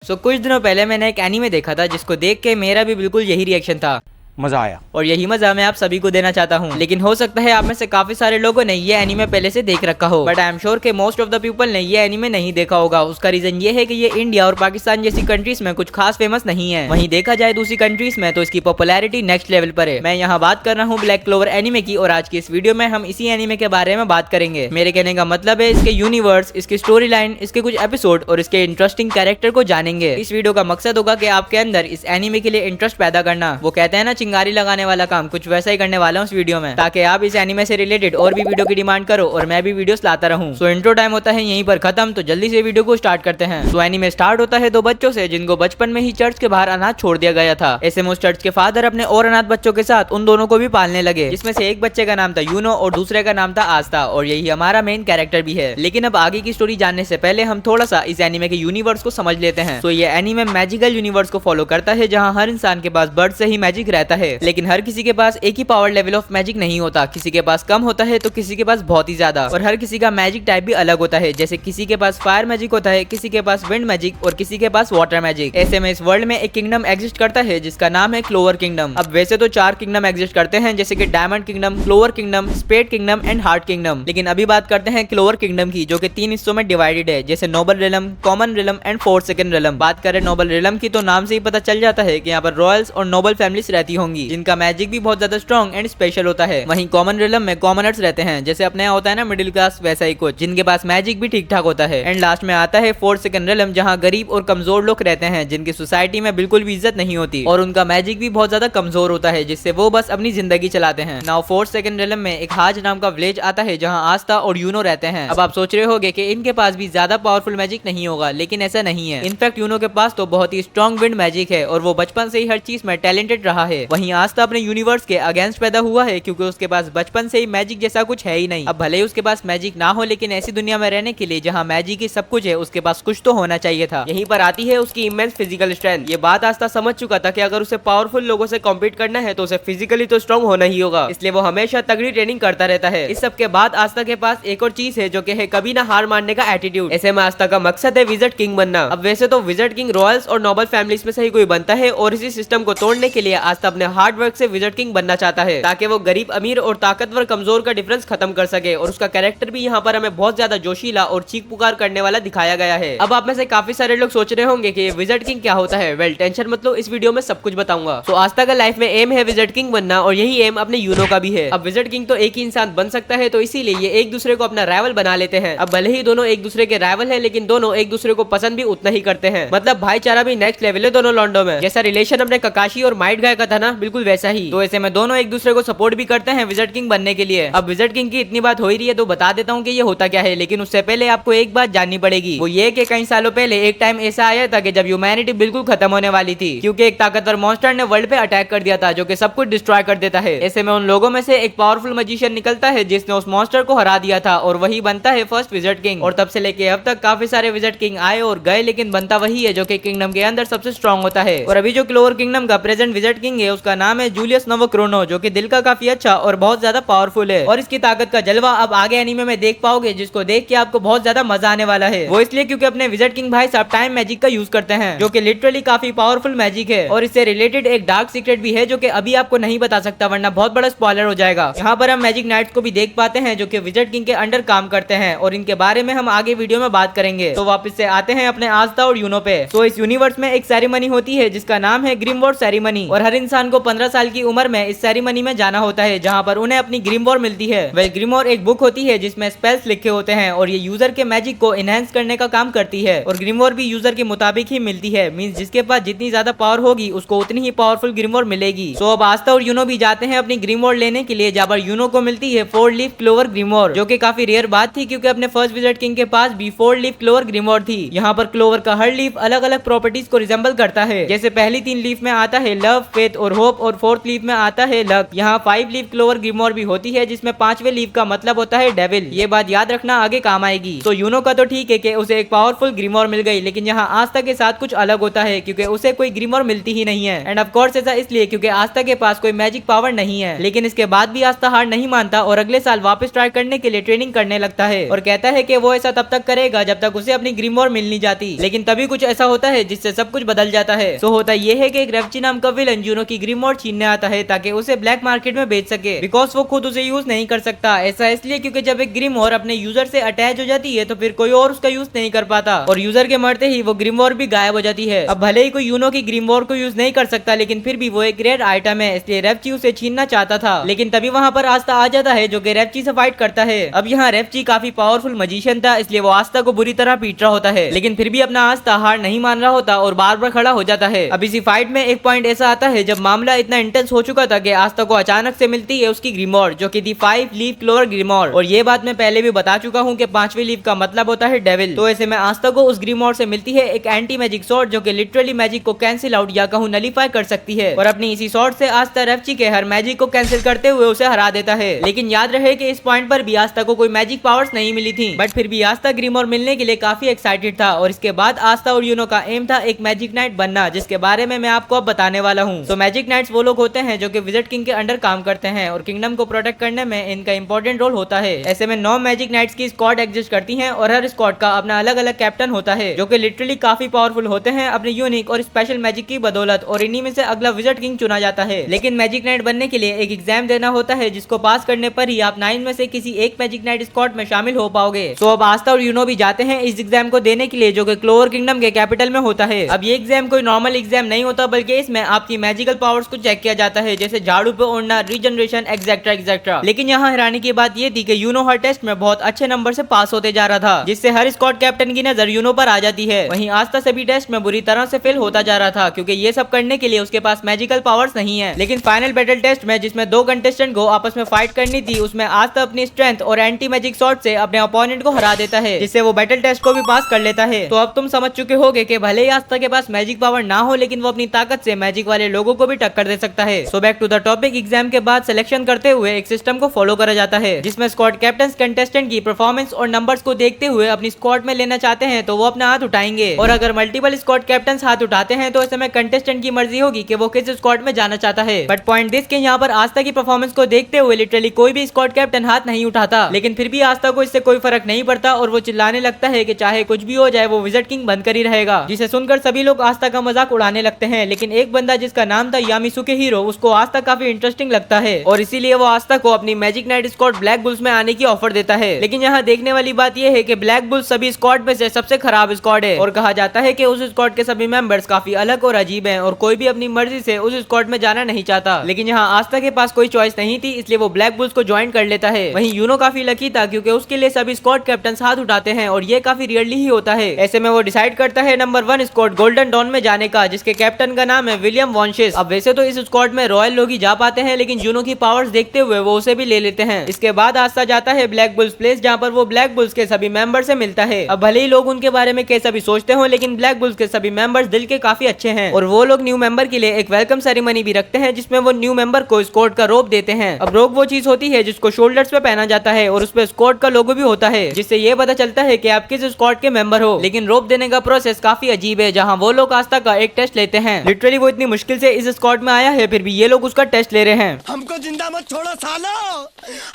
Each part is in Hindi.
कुछ दिनों पहले मैंने एक एनीमे देखा था जिसको देख के मेरा भी बिल्कुल यही रिएक्शन था। मजा आया और यही मजा मैं आप सभी को देना चाहता हूँ। लेकिन हो सकता है आप में से काफी सारे लोगों ने ये एनीमे पहले से देख रखा हो, बट आई एम श्योर के मोस्ट ऑफ द पीपल ने ये एनीमे नहीं देखा होगा। उसका रीजन ये है कि ये इंडिया और पाकिस्तान जैसी कंट्रीज में कुछ खास फेमस नहीं है। वहीं देखा जाए दूसरी कंट्रीज में तो इसकी पॉपुलैरिटी नेक्स्ट लेवल पर है। मैं यहाँ बात कर रहा हूँ ब्लैक क्लोवर एनीमे की, और आज की इस वीडियो में हम इसी एनीमे के बारे में बात करेंगे। मेरे कहने का मतलब है इसके यूनिवर्स, इसकी स्टोरी लाइन, इसके कुछ एपिसोड और इसके इंटरेस्टिंग कैरेक्टर को जानेंगे। इस वीडियो का मकसद होगा कि आपके अंदर इस एनीमे के लिए इंटरेस्ट पैदा करना। वो कहते हैं ना, चिंगारी लगाने वाला काम, कुछ वैसा ही करने वाला हूँ इस वीडियो में, ताकि आप इस एनीमे से रिलेटेड और भी वीडियो की डिमांड करो और मैं भी वीडियोस लाता रहूं। सो इंट्रो टाइम होता है यहीं पर खत्म, तो जल्दी से वीडियो को स्टार्ट करते हैं। सो एनीमे स्टार्ट होता है दो बच्चों से जिनको बचपन में ही चर्च के बाहर अनाथ छोड़ दिया गया था। ऐसे में उस चर्च के फादर अपने और अनाथ बच्चों के साथ उन दोनों को भी पालने लगे, जिसमें से एक बच्चे का नाम था यूनो और दूसरे का नाम था आस्था, और यही हमारा मेन कैरेक्टर भी है। लेकिन अब आगे की स्टोरी जानने से पहले हम थोड़ा सा इस एनीमे के यूनिवर्स को समझ लेते हैं। तो ये एनीमे मैजिकल यूनिवर्स को फॉलो करता है, जहाँ हर इंसान के पास बर्थ से ही मैजिक रहता है। लेकिन हर किसी के पास एक ही पावर लेवल ऑफ मैजिक नहीं होता, किसी के पास कम होता है तो किसी के पास बहुत ही ज्यादा। और हर किसी का मैजिक टाइप भी अलग होता है, जैसे किसी के पास फायर मैजिक होता है, किसी के पास विंड मैजिक और किसी के पास वाटर मैजिक। ऐसे में इस वर्ल्ड में एक किंगडम एग्जिस्ट करता है जिसका नाम है क्लोवर किंगडम। अब वैसे तो 4 किंगडम एग्जिस्ट करते हैं, जैसे कि diamond kingdom, clover kingdom, spade kingdom and heart kingdom. लेकिन अभी बात करते हैं क्लोवर किंगडम की, जो कि 3 हिस्सों में डिवाइडेड है, जैसे noble realm, common realm and forsaken realm. बात करें नोबल रिलम की तो नाम से ही पता चल जाता है कि यहाँ पर रॉयल्स और नोबल फैमिलीज रहती होंगी, जिनका मैजिक भी बहुत ज्यादा स्ट्रॉन्ग एंड स्पेशल होता है। वहीं कॉमन रिलम में कॉमनर्स रहते हैं, जैसे अपने यहाँ होता है ना मिडिल क्लास, वैसा ही कुछ, जिनके पास मैजिक भी ठीक ठाक होता है। एंड लास्ट में आता है फोर्थ सेकंड रिलम, जहाँ गरीब और कमजोर लोग रहते हैं, जिनकी सोसाइटी में बिल्कुल भी इज्जत नहीं होती और उनका मैजिक भी बहुत ज्यादा कमजोर होता है, जिससे वो बस अपनी जिंदगी चलाते हैं। नाउ फोर्थ सेकंड रिलम में एक हाज नाम का विलेज आता है, जहाँ आस्था और यूनो रहते हैं। अब आप सोच रहे होगे कि इनके पास भी ज्यादा पावरफुल मैजिक नहीं होगा, लेकिन ऐसा नहीं है। इनफैक्ट यूनो के पास तो बहुत ही स्ट्रॉन्ग विंड मैजिक है और वो बचपन से ही हर चीज में टैलेंटेड रहा है। वहीं आस्था अपने यूनिवर्स के अगेंस्ट पैदा हुआ है, क्योंकि उसके पास बचपन से ही मैजिक जैसा कुछ है ही नहीं। अब भले ही उसके पास मैजिक ना हो, लेकिन ऐसी दुनिया में रहने के लिए जहाँ मैजिक ही सब कुछ है, उसके पास कुछ तो होना चाहिए था। यहीं पर आती है उसकी इमेंस फिजिकल स्ट्रेंथ। ये बात आस्था समझ चुका था कि अगर उसे पावरफुल लोगों से कॉम्पीट करना है तो उसे फिजिकली तो स्ट्रॉन्ग होना ही होगा, इसलिए वो हमेशा तगड़ी ट्रेनिंग करता रहता है। इस सब के बाद आस्था के पास एक और चीज है, जो कि है कभी ना हार मानने का एटीट्यूड। ऐसे में आस्था का मकसद है विजर्ड किंग बनना। अब वैसे तो विजर्ड किंग रॉयल्स और नोबल फैमिलीज में से ही कोई बनता है, और इसी सिस्टम को तोड़ने के लिए आस्था अपने हार्ड वर्क से विजर्ड किंग बनना चाहता है, ताकि वो गरीब अमीर और ताकतवर कमजोर का डिफरेंस खत्म कर सके। और उसका कैरेक्टर भी यहाँ पर हमें बहुत ज्यादा जोशीला और चीख पुकार करने वाला दिखाया गया है। अब आप में से काफी सारे लोग सोच रहे होंगे कि विजर्ड किंग क्या होता है। वेल, टेंशन मत लो, इस वीडियो में सब कुछ बताऊंगा। तो आस्था का लाइफ में एम है विजर्ड किंग बनना, और यही एम अपने यूनो का भी है। अब विजर्ड किंग तो एक ही इंसान बन सकता है, तो इसीलिए ये एक दूसरे को अपना राइवल बना लेते हैं। अब भले ही दोनों एक दूसरे के राइवल है, लेकिन दोनों एक दूसरे को पसंद भी उतना ही करते हैं। मतलब भाईचारा भी नेक्स्ट लेवल है दोनों लॉन्डो में। जैसा रिलेशन अपने ककाशी और माइट गाय का था ना, बिल्कुल वैसा ही। तो ऐसे में दोनों एक दूसरे को सपोर्ट भी करते हैं विजर्ड किंग बनने के लिए। अब विजर्ड किंग की इतनी बात हो ही रही है तो बता देता हूँ कि ये होता क्या है, लेकिन उससे पहले आपको एक बात जाननी पड़ेगी। वो ये कि कई सालों पहले एक टाइम ऐसा आया था कि जब ह्यूमैनिटी बिल्कुल खत्म होने वाली थी, क्योंकि एक ताकतवर मॉन्स्टर ने वर्ल्ड पे अटैक कर दिया था, जो कि सब कुछ डिस्ट्रॉय कर देता है। ऐसे में उन लोगों में से एक पावरफुल मैजिशियन निकलता है, जिसने उस मॉन्स्टर को हरा दिया था, और वही बनता है फर्स्ट विजर्ड किंग। और तब से लेके अब तक काफी सारे विजर्ड किंग आए और गए, लेकिन बनता वही है जो कि किंगडम के अंदर सबसे स्ट्रॉन्ग होता है। और अभी जो क्लोवर किंगडम का प्रेजेंट विजर्ड किंग है, उसका नाम है जूलियस नोवोक्रोनो, जो कि दिल का काफी अच्छा और बहुत ज्यादा पावरफुल है। और इसकी ताकत का जलवा अब आगे एनीमे में देख पाओगे, जिसको देख के आपको बहुत ज्यादा मजा आने वाला है। वो इसलिए क्योंकि अपने विजर्ड किंग भाई साहब टाइम मैजिक का यूज करते हैं, जो कि लिटरली काफी पावरफुल मैजिक है। और इससे रिलेटेड एक डार्क सीक्रेट भी है, जो कि अभी आपको नहीं बता सकता, वरना बहुत बड़ा स्पॉइलर हो जाएगा। यहाँ पर हम मैजिक नाइट्स को भी देख पाते हैं, जो कि विजर्ड किंग के अंडर काम करते हैं, और इनके बारे में हम आगे वीडियो में बात करेंगे। तो वापस से आते हैं अपने आस्था और यूनो पे। तो इस यूनिवर्स में एक सेरेमनी होती है जिसका नाम है ग्रिमवॉर सेरेमनी, और हर इंसान को 15 साल की उम्र में इस सेरेमनी में जाना होता है, जहाँ पर उन्हें अपनी ग्रिमवॉर मिलती है। वह ग्रिमवॉर एक बुक होती है जिसमें स्पेल्स लिखे होते हैं, और ये यूजर के मैजिक को एनहांस करने का काम करती है। और ग्रिमवॉर भी यूजर के मुताबिक ही मिलती है, मींस जिसके पास जितनी ज्यादा पावर होगी उसको उतनी ही पावरफुल ग्रिमवॉर मिलेगी। सो अब आस्था और यूनो भी जाते हैं अपनी ग्रिमवॉर लेने के लिए, जहाँ पर यूनो को मिलती है 4 लीफ क्लोवर ग्रिमवॉर, जो कि काफी रेयर बात थी, क्योंकि अपने फर्स्ट विजर्ड किंग के पास भी 4 लीफ क्लोवर ग्रिमवॉर थी। यहाँ पर क्लोवर का हर लीफ अलग अलग प्रॉपर्टीज को रिजेंबल करता है, जैसे पहली 3 लीफ में आता है लव, फेथ और होप और फोर्थ लीफ में आता है लक। यहाँ 5 लीफ क्लोवर ग्रीमोर भी होती है जिसमें 5वें लीफ का मतलब होता है डेविल। ये बात याद रखना, आगे काम आएगी। तो यूनो का तो ठीक है कि उसे एक पावरफुल ग्रीमोर मिल गई, लेकिन यहाँ आस्था के साथ कुछ अलग होता है क्योंकि उसे कोई ग्रीमोर मिलती ही नहीं है। एंड ऑफ कोर्स ऐसा इसलिए क्योंकि आस्था के पास कोई मैजिक पावर नहीं है। लेकिन इसके बाद भी आस्था हार नहीं मानता और अगले साल वापस ट्राई करने के लिए ट्रेनिंग करने लगता है और कहता है कि वो ऐसा तब तक करेगा जब तक उसे अपनी ग्रीमोर मिल नहीं जाती। लेकिन तभी कुछ ऐसा होता है जिससे सब कुछ बदल जाता है। तो होता ये है कि एक रेवची नाम का विलन यूनो की ग्रीमोर छीनने आता है ताकि उसे ब्लैक मार्केट में बेच सके, बिकॉज वो खुद उसे यूज नहीं कर सकता। ऐसा इसलिए क्योंकि जब एक ग्रीमोर अपने यूजर से अटैच हो जाती है तो फिर कोई और उसका यूज नहीं कर पाता और यूजर के मरते ही वो ग्रीमोर भी गायब हो जाती है। अब भले ही कोई यूनो की ग्रीमोर को यूज नहीं कर सकता, लेकिन फिर भी वो एक रेयर आइटम है, इसलिए रेवची उसे छीनना चाहता था। लेकिन तभी वहाँ पर आस्था आ जाता है जो कि रेवची से फाइट करता है। अब यहाँ रेवची काफी पावरफुल मजिशियन था, इसलिए वो आस्था को बुरी तरह पीट रहा होता है, लेकिन फिर भी अपना आस्था हार नहीं मान रहा होता और बार बार खड़ा हो जाता है। अब इसी फाइट में एक पॉइंट ऐसा आता है जब मामला इतना इंटेंस हो चुका था कि आस्था को अचानक से मिलती है उसकी ग्रीमोर जो कि थी 5 लीफ क्लोवर ग्रीमोर। और ये बात मैं पहले भी बता चुका हूँ कि 5वीं लीफ का मतलब होता है डेविल। तो ऐसे में आस्था को उस ग्रीमोर से मिलती है एक एंटी मैजिक सॉर्ड जो कि लिटरली मैजिक को कैंसिल आउट या कहूँ नलीफाई कर सकती है और अपनी इसी सॉर्ड से आस्था रेवची के हर मैजिक को कैंसिल करते हुए उसे हरा देता है। लेकिन याद रहे कि इस पॉइंट पर भी आस्था को कोई मैजिक पावर्स नहीं मिली थी, बट फिर भी आस्था ग्रीमोर मिलने के लिए काफी एक्साइटेड था। और इसके बाद आस्था और यूनो का एम था एक मैजिक नाइट बनना, जिसके बारे में मैं आपको अब बताने वाला हूँ। तो मैजिक नाइट्स वो लोग होते हैं जो कि विजिट किंग के अंडर काम करते हैं और किंगडम को प्रोटेक्ट करने में इनका इंपॉर्टेंट रोल होता है। ऐसे में 9 मैजिक नाइट्स की स्क्वाड एग्जिस्ट करती हैं और हर स्क्वाड का अपना अलग अलग कैप्टन होता है जो कि लिटरली काफी पावरफुल होते हैं अपने यूनिक और स्पेशल मैजिक की बदौलत, और इन्हीं में से अगला विजिट किंग चुना जाता है। लेकिन मैजिक नाइट बनने के लिए एक एग्जाम देना होता है जिसको पास करने पर ही आप 9 में से किसी एक मैजिक नाइट स्क्वाड में शामिल हो पाओगे। तो अब आस्था और यूनो भी जाते हैं इस एग्जाम को देने के लिए जो कि क्लोवर किंगडम के कैपिटल में होता है। अब ये एग्जाम कोई नॉर्मल एग्जाम नहीं होता, बल्कि इसमें आपकी मैजिकल पावर्स को चेक किया जाता है, जैसे झाड़ू पे उड़ना, रीजनरेशन, एक्सेट्रा एक्सेट्रा। लेकिन यहाँ हैरानी की बात ये थी कि यूनो हर टेस्ट में बहुत अच्छे नंबर से पास होते जा रहा था, जिससे हर स्क्वाड कैप्टन की नजर यूनो पर आ जाती है। वहीं आस्था सभी टेस्ट में बुरी तरह से फेल होता जा रहा था क्योंकि ये सब करने के लिए उसके पास मैजिकल पावर्स नहीं है। लेकिन फाइनल बैटल टेस्ट में जिसमें 2 कंटेस्टेंट को आपस में फाइट करनी थी, उसमें आस्था अपनी स्ट्रेंथ और एंटी मैजिक शॉट से अपने अपोनेंट को हरा देता है, जिससे वो बैटल टेस्ट को भी पास कर लेता है। तो अब तुम समझ चुके होगे कि भले ही आस्था के पास मैजिक पावर ना हो, लेकिन वो अपनी ताकत से मैजिक वाले लोगों को भी टक्कर दे सकता है। So back to the topic, exam के बाद सिलेक्शन करते हुए एक सिस्टम को फॉलो करा जाता है जिसमें स्क्वाड कैप्टन कंटेस्टेंट की परफॉर्मेंस और नंबर्स को देखते हुए अपनी स्क्वाड में लेना चाहते हैं तो वो अपना हाथ उठाएंगे, और अगर मल्टीपल स्क्वाड कैप्टन हाथ उठाते हैं तो ऐसे में कंटेस्टेंट की मर्जी होगी कि वो किस स्क्वाड में जाना चाहता है। बट पॉइंट दिस के यहाँ पर आस्था की परफॉर्मेंस को देखते हुए लिटरली कोई भी स्क्वाड कैप्टन हाथ नहीं उठाता, लेकिन फिर भी आस्था को इससे कोई फर्क नहीं पड़ता और वो चिल्लाने लगता है कि चाहे कुछ भी हो जाए वो विजिट किंग बनकर ही रहेगा, जिसे सुनकर सभी लोग आस्था का मजाक उड़ाने लगते हैं। लेकिन एक बंदा जिसका नाम था यामिसुके हीरो, उसको आस्था काफी इंटरेस्टिंग लगता है और इसीलिए वो आस्था को अपनी magic night squad black bulls में आने की ऑफर देता है। लेकिन यहाँ देखने वाली बात यह है कि ब्लैक बुल्स सभी स्क्वाड में से सबसे खराब स्क्वाड है और कहा जाता है कि उस स्क्वाड के सभी मेंबर्स काफी अलग और अजीब हैं और कोई भी अपनी मर्जी से उस स्क्वाड में जाना नहीं चाहता। लेकिन यहाँ आस्था के पास कोई चॉइस नहीं थी, इसलिए वो ब्लैक बुल्स को ज्वाइन कर लेता है। वहीं यूनो काफी लकी था क्योंकि उसके लिए सभी स्क्वाड कैप्टन हाथ उठाते हैं और ये काफी रियरली ही होता है। ऐसे में वो डिसाइड करता है नंबर 1 स्क्वाड गोल्डन डॉन में जाने का, जिसके कैप्टन का नाम है विलियम वॉन्शिस। अब वैसे तो इस स्क्वाड में रॉयल लोग ही जा पाते हैं, लेकिन यूनो की पावर्स देखते हुए वो उसे भी ले लेते हैं। इसके बाद आस्था जाता है ब्लैक बुल्स प्लेस, जहाँ पर वो ब्लैक बुल्स के सभी मेंबर से मिलता है। अब भले ही लोग उनके बारे में कैसा भी सोचते हो, लेकिन ब्लैक बुल्स के सभी मेंबर्स दिल के काफी अच्छे हैं और वो लोग न्यू मेंबर के लिए एक वेलकम सेरेमनी भी रखते हैं जिसमें वो न्यू मेंबर को स्क्वाड का रोब देते हैं। अब रोब वो चीज होती है जिसको शोल्डर्स पे पहना जाता है और उसपे स्क्वाड का लोगो भी होता है, जिससे ये पता चलता है कि आप किस स्क्वाड के मेंबर हो। लेकिन रोब देने का प्रोसेस काफी अजीब है, जहाँ वो लोग आस्था का एक टेस्ट लेते हैं। लिटरली वो इतनी मुश्किल से इस स्क्वाड में आया है, फिर भी ये लोग उसका टेस्ट ले रहे हैं। हमको जिंदा मत छोड़ो सालो,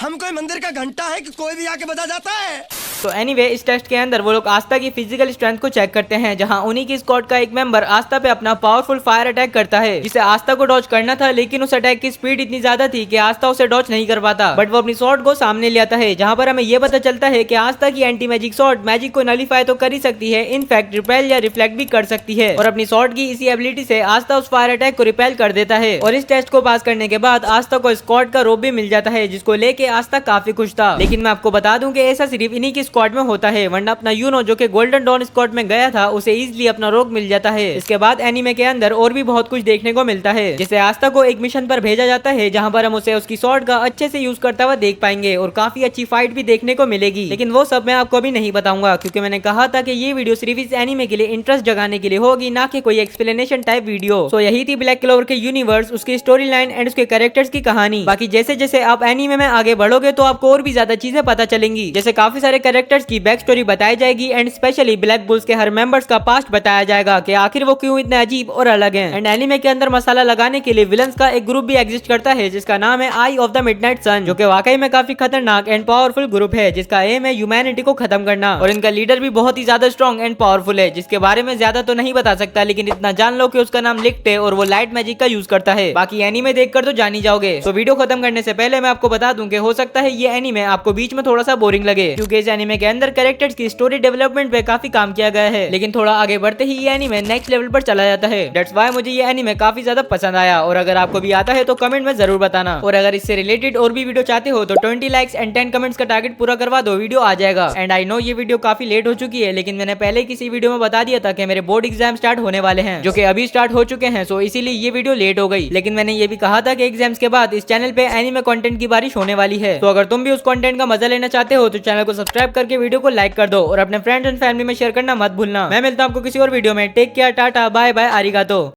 हम कोई मंदिर का घंटा है कि कोई भी आके बजा जाता है। तो एनीवे इस टेस्ट के अंदर वो लोग आस्था की फिजिकल स्ट्रेंथ को चेक करते हैं, जहां उन्हीं की स्क्वाड का एक मेंबर आस्था पे अपना पावरफुल फायर अटैक करता है, जिसे आस्था को डॉज करना था, लेकिन उस अटैक की स्पीड इतनी ज्यादा थी कि आस्था उसे डॉज नहीं कर पाता। बट वो अपनी शॉट को सामने ले आता है, जहां पर हमें ये पता चलता है कि आस्था की एंटी मैजिक शॉट मैजिक को नलीफाई तो कर ही सकती है, इनफैक्ट रिपेल या रिफ्लेक्ट भी कर सकती है, और अपनी शॉट की इसी एबिलिटी से आस्था उस फायर अटैक को रिपेल कर देता है। और इस टेस्ट को पास करने के बाद आस्था को स्क्वाड का रोब भी मिल जाता है, जिसको लेके आस्था काफी खुश था। लेकिन मैं आपको बता दूं कि ऐसा सिर्फ इन्हीं की स्क्वाड में होता है, वरना अपना यूनो जो कि गोल्डन डॉन स्क्वाड में गया था उसे इजीली अपना रोग मिल जाता है। इसके बाद एनीमे के अंदर और भी बहुत कुछ देखने को मिलता है, जिसे आस्था को एक मिशन पर भेजा जाता है, जहां पर हम उसे उसकी शॉट का अच्छे से यूज करता हुआ देख पाएंगे और काफी अच्छी फाइट भी देखने को मिलेगी। लेकिन वो सब मैं आपको अभी नहीं बताऊंगा, क्योंकि मैंने कहा था कि ये वीडियो सिर्फ इस एनीमे के लिए इंटरेस्ट जगाने के लिए होगी, ना कि कोई एक्सप्लेनेशन टाइप वीडियो। सो यही थी ब्लैक क्लोवर के यूनिवर्स, उसकी स्टोरी लाइन एंड उसके कैरेक्टर्स की कहानी। बाकी जैसे जैसे आप एनीमे में आगे बढ़ोगे तो आपको और भी ज्यादा चीजें पता चलेंगी, जैसे काफी सारे कैरेक्टर्स की बैक स्टोरी बताई जाएगी एंड स्पेशली ब्लैक बुल्स के हर मेंबर्स का पास्ट बताया जाएगा कि आखिर वो क्यों इतने अजीब और अलग हैं। एंड एनीमे के अंदर मसाला लगाने के लिए विलन्स का एक ग्रुप भी एग्जिस्ट करता है जिसका नाम है आई ऑफ द मिडनाइट सन, जो कि वाकई में काफी खतरनाक एंड पावरफुल ग्रुप है जिसका एम है ह्यूमैनिटी को खत्म करना। और इनका लीडर भी बहुत ही ज्यादा स्ट्रॉन्ग एंड पावरफुल है, जिसके बारे में ज्यादा तो नहीं बता सकता, लेकिन इतना जान लो कि उसका नाम लिक्ट है और वो लाइट मैजिक का यूज करता है। बाकी एनीमे देखकर तो जान ही जाओगे। तो वीडियो खत्म करने से पहले मैं आपको बता दूं कि हो सकता है ये एनीमे आपको बीच में थोड़ा सा बोरिंग लगे, क्योंकि इस एनीमे के अंदर कैरेक्टर्स की स्टोरी डेवलपमेंट पे काफी काम किया गया है, लेकिन थोड़ा आगे बढ़ते ही ये एनीमे नेक्स्ट लेवल पर चला जाता है। दैट्स व्हाई मुझे ये एनीमे काफी ज्यादा पसंद आया। और अगर आपको भी आता है तो कमेंट में जरूर बताना। और अगर इससे रिलेटेड और भी वीडियो चाहते हो तो 20 लाइक्स एंड 10 कमेंट्स का टारगेट पूरा करवा दो, वीडियो आ जाएगा। एंड आई नो ये वीडियो काफी लेट हो चुकी है, लेकिन मैंने पहले किसी वीडियो में बता दिया था कि मेरे बोर्ड एग्जाम स्टार्ट होने वाले हैं, जो कि अभी स्टार्ट हो चुके हैं, सो इसीलिए ये वीडियो लेट हो गई। लेकिन मैंने ये भी कहा था कि एग्जाम्स के बाद इस चैनल पे एनीमे कंटेंट की बारिश होने वाली है। तो अगर तुम भी उस कंटेंट का मजा लेना चाहते हो तो चैनल को सब्सक्राइब करके वीडियो को लाइक कर दो और अपने फ्रेंड्स एंड फैमिली में शेयर करना मत भूलना। मैं मिलता हूं आपको किसी और वीडियो में। Take care, tata, bye bye, आरिगातो।